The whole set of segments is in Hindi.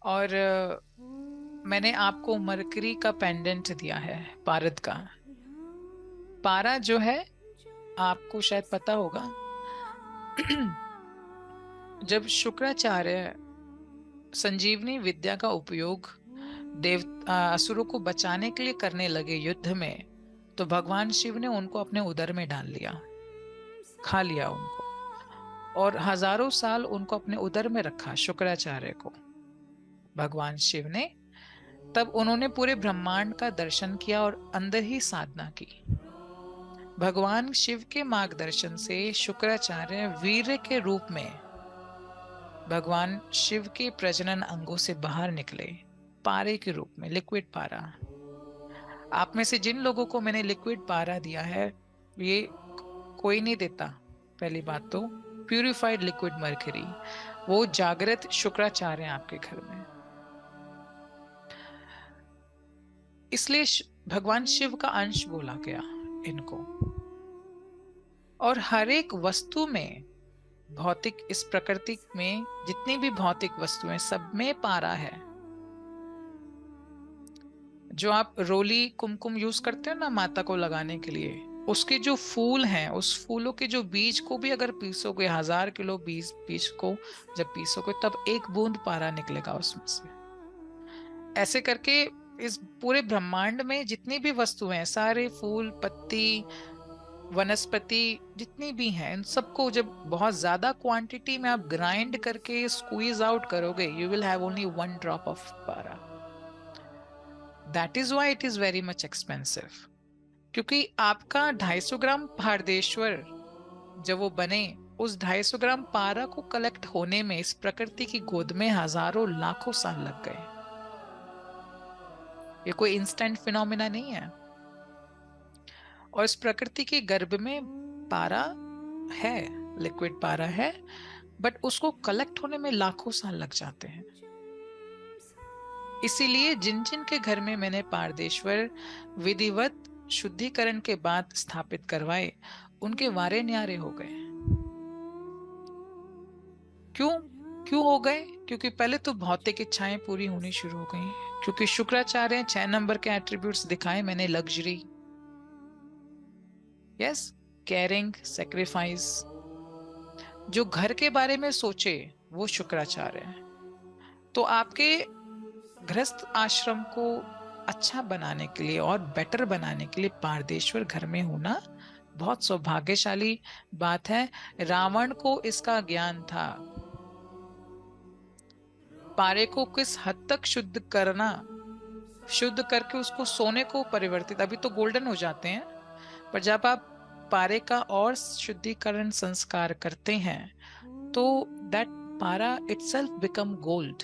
और मैंने आपको मरकरी का पेंडेंट दिया है, पारद का। पारा जो है, आपको शायद पता होगा। जब शुक्राचार्य संजीवनी विद्या का उपयोग असुरों को बचाने के लिए करने लगे युद्ध में, तो भगवान शिव ने उनको अपने उदर में डाल लिया, खा लिया उनको। और हजारों साल उनको अपने उदर में रखा, शुक्राचार्य को, भगवान शिव ने। तब उन्होंने पूरे ब्रह्मांड का दर्शन किया और अंदर ही साधना की। भगवान शिव के मार्गदर्शन से शुक्राचार्य वीर्य के रूप में भगवान शिव के प्रजनन अंगों से बाहर निकले, पारे के रूप में, लिक्विड पारा। आप में से जिन लोगों को मैंने लिक्विड पारा दिया है, ये कोई नहीं देता। पहली बात तो प्यूरिफाइड लिक्विड मरकरी, वो जागृत शुक्राचार्य हैं आपके घर में। इसलिए भगवान शिव का अंश बोला गया इनको। और हर एक वस्तु में, भौतिक, इस प्रकृति में जितनी भी भौतिक वस्तुएं, सब में पारा है। जो आप रोली कुमकुम यूज करते हो ना माता को लगाने के लिए, उसके जो फूल हैं, उस फूलों के जो बीज को भी अगर पीसोगे, 1000 किलो बीज को जब पीसोगे, तब एक बूंद पारा निकलेगा उसमें से। ऐसे करके इस पूरे ब्रह्मांड में जितनी भी वस्तुएं हैं, सारे फूल पत्ती वनस्पति जितनी भी हैं, इन सबको जब बहुत ज्यादा क्वांटिटी में आप ग्राइंड करके स्क्वीज आउट करोगे, you will have only 1 drop of पारा। That is why it is very much expensive. क्योंकि आपका 250 ग्राम पारदेश्वर जब वो बने, उस 250 ग्राम पारा को कलेक्ट होने में इस प्रकृति की गोद में हजारों लाखों साल लग गए। ये कोई इंस्टेंट फिनोमिना नहीं है। और इस प्रकृति के गर्भ में पारा है, लिक्विड पारा है, बट उसको कलेक्ट होने में लाखों साल लग जाते हैं। इसीलिए जिन जिन के घर में मैंने पारदेश्वर विधिवत शुद्धिकरण के बाद स्थापित करवाए, उनके वारे न्यारे हो गए। क्यों? क्यों हो गए? क्योंकि पहले तो भौतिक इच्छाएं पूरी होनी शुरू हो गई। क्योंकि शुक्राचार्य 6 नंबर के एट्रीब्यूट्स दिखाए मैंने, लग्जरी, यस, केयरिंग, सेक्रीफाइस, जो घर के बारे में सोचे, वो शुक्राचार्य है। तो आपके गृहस्थ आश्रम को अच्छा बनाने के लिए और बेटर बनाने के लिए पारदेश्वर घर में होना बहुत सौभाग्यशाली बात है। रावण को इसका ज्ञान था। पारे को किस हद तक शुद्ध करना, शुद्ध करके उसको सोने को परिवर्तित, अभी तो गोल्डन हो जाते हैं, पर जब आप पारे का और शुद्धिकरण संस्कार करते हैं, तो दैट पारा इटसेल्फ बिकम गोल्ड।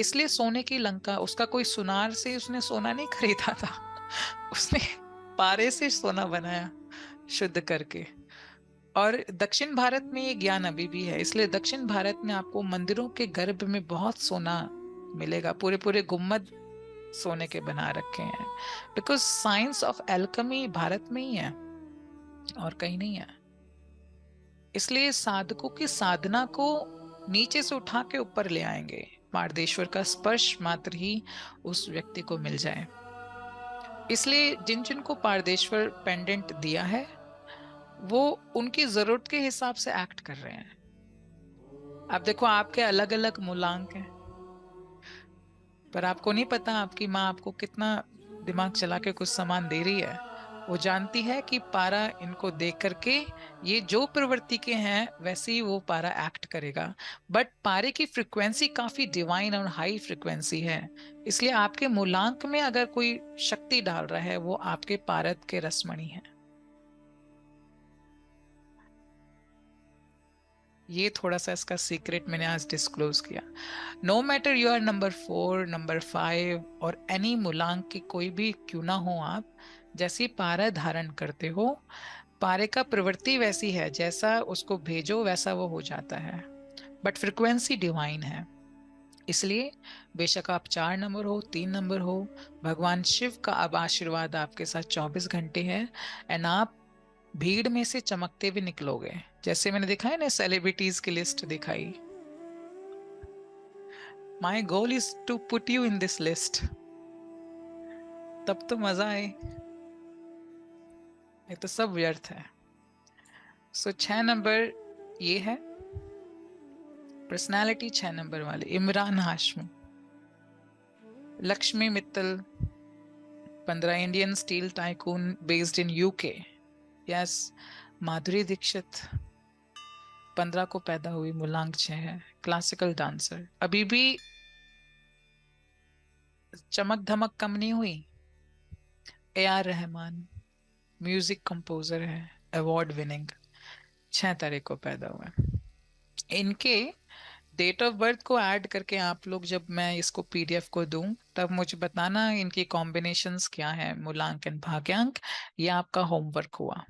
इसलिए सोने की लंका, उसका कोई सुनार से उसने सोना नहीं खरीदा था। उसने पारे से सोना बनाया, शुद्ध करके। और दक्षिण भारत में ये ज्ञान अभी भी है, इसलिए दक्षिण भारत में आपको मंदिरों के गर्भ में बहुत सोना मिलेगा। पूरे पूरे गुम्बद सोने के बना रखे हैं, because science of alchemy Bharat में ही है और कहीं नहीं है। इसलिए साधकों की साधना को नीचे से उठा के ऊपर ले आएंगे। मार्देश्वर का स्पर्श मात्र ही उस व्यक्ति को मिल जाए। इसलिए जिन जिन को पारदेश्वर पेंडेंट दिया है, वो उनकी जरूरत के हिसाब से एक्ट कर रहे हैं। आप देखो, आपके अलग अलग मूलांक हैं, पर आपको नहीं पता आपकी माँ आपको कितना दिमाग चला के कुछ सामान दे रही है। वो जानती है कि पारा इनको देख करके ये जो प्रवृत्ति के हैं वैसे ही वो पारा एक्ट करेगा। बट पारे की फ्रिक्वेंसी काफी डिवाइन और हाई फ्रिक्वेंसी है। इसलिए आपके मूलांक में अगर कोई शक्ति डाल रहा है, वो आपके पारद के रसमणि है। ये थोड़ा सा इसका सीक्रेट मैंने आज डिस्क्लोज किया। No matter you are number 4, number 5 और एनी मूलांक की कोई भी क्यों ना हो, आप जैसी पारा धारण करते हो, पारे का प्रवृत्ति वैसी है, जैसा उसको भेजो वैसा वो हो जाता है। बट फ्रिक्वेंसी डिवाइन है। इसलिए बेशक आप 4 नंबर हो, 3 नंबर हो, भगवान शिव का अब आशीर्वाद आपके साथ 24 घंटे है। एंड आप भीड़ में से चमकते हुए निकलोगे। जैसे मैंने दिखाया ना, सेलिब्रिटीज की लिस्ट दिखाई, my goal is to put you in this list, तब तो मजा आए, ये तो सब व्यर्थ है। सो 6 नंबर ये है पर्सनालिटी। 6 नंबर वाले Imran Hashmi, Lakshmi Mittal 15 Indian steel tycoon based in UK. Yes, Madhuri Dixit 15 को पैदा हुई, मूलांक 6 है, क्लासिकल डांसर, अभी भी चमक धमक कम नहीं हुई। A R Rahman music composer है, अवार्ड विनिंग, 6 तारीख को पैदा हुआ है। इनके डेट ऑफ बर्थ को ऐड करके आप लोग, जब मैं इसको पीडीएफ को दूं, तब मुझे बताना इनकी कॉम्बिनेशंस क्या है, मूलांक एंड भाग्यांक। ये आपका होमवर्क हुआ।